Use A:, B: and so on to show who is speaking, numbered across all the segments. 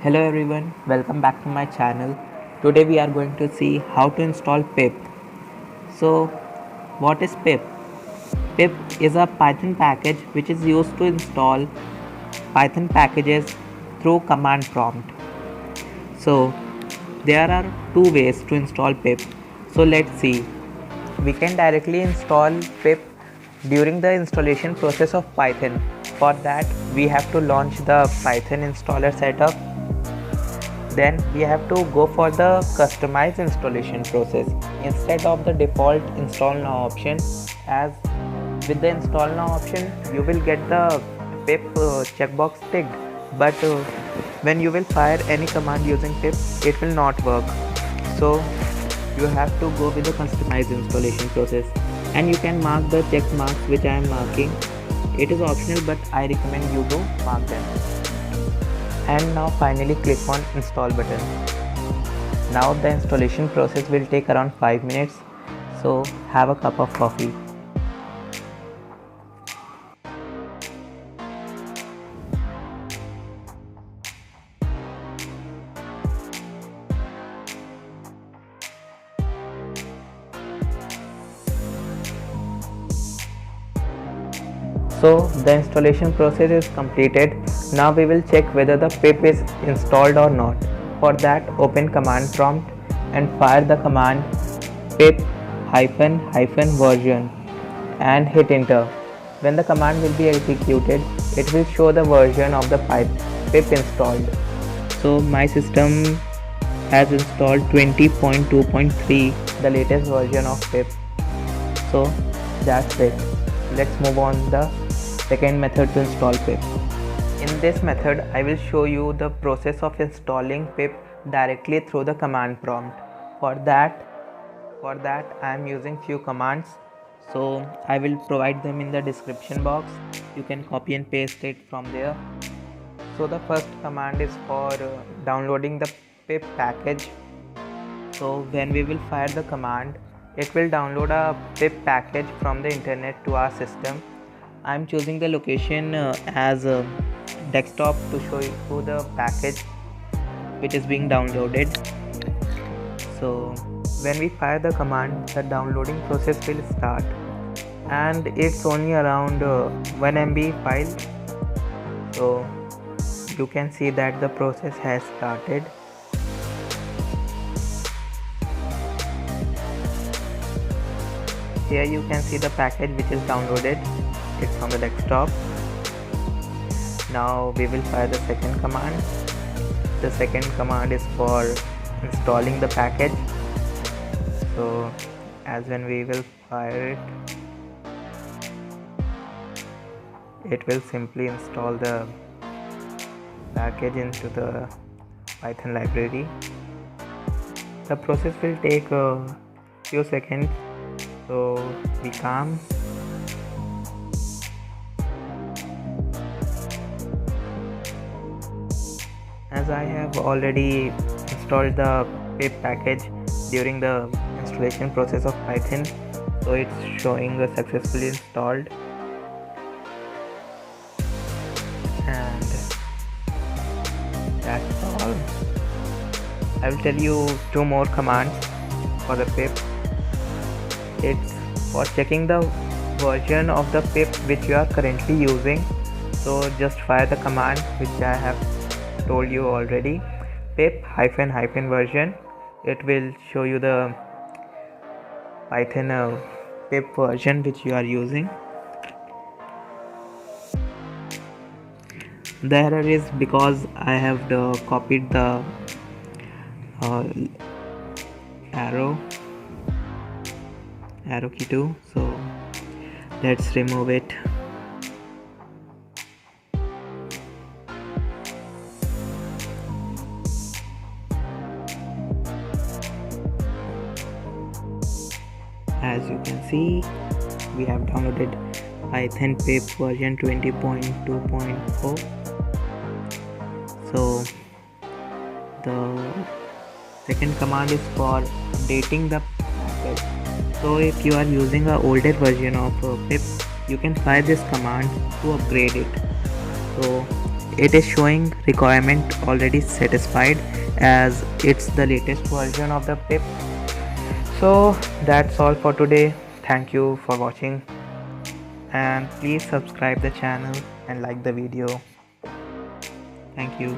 A: Hello everyone, welcome back to my channel. Today we are going to see how to install pip. So, what is pip? Pip is a Python package which is used to install Python packages through command prompt. So, there are two ways to install pip. So, let's see. We can directly install pip during the installation process of Python. For that, we have to launch the Python installer setup. Then we have to go for the customized installation process instead of the default install now option, as with the install now option you will get the pip checkbox ticked, but when you will fire any command using pip it will not work. So you have to go with the customized installation process, and you can mark the check marks which I am marking. It is optional, but I recommend you to mark them. And now finally click on install button. Now the installation process will take around 5 minutes, so have a cup of coffee. So the installation process is completed. Now we will check whether the pip is installed or not. For that, open command prompt and fire the command pip -version and hit enter. When the command will be executed, it will show the version of the pip installed. So my system has installed 20.2.3, the latest version of pip. So that's it. Let's move on the second method to install pip. In this method, I will show you the process of installing pip directly through the command prompt. For that I am using few commands, so I will provide them in the description box. You can copy and paste it from there. So the first command is for downloading the pip package. So when we will fire the command, it will download a pip package from the internet to our system. I am choosing the location as a desktop to show you the package which is being downloaded. So when we fire the command, the downloading process will start, and it's only around 1 MB file. So you can see that the process has started. Here you can see the package which is downloaded. It's on the desktop. Now we will fire the second command. The second command is for installing the package. So as when we will fire it will simply install the package into the Python library. The process will take a few seconds, so be calm. As I have already installed the pip package during the installation process of Python, so it's showing successfully installed. And that's all. I will tell you two more commands for the pip. It's for checking the version of the pip which you are currently using. So just fire the command which I have told you already, pip -version. It will show you the Python pip version which you are using. The error is because I have copied the arrow key too, so let's remove it. As you can see, we have downloaded Python pip version 20.2.4. So the second command is for updating the package. So if you are using an older version of pip, you can fire this command to upgrade it. So it is showing requirement already satisfied as it's the latest version of the pip. So that's all for today. Thank you for watching, and please subscribe the channel and like the video. Thank you.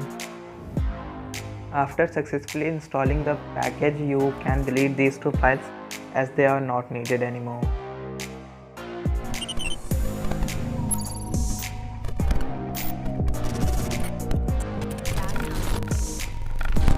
A: After successfully installing the package, you can delete these two files as they are not needed anymore.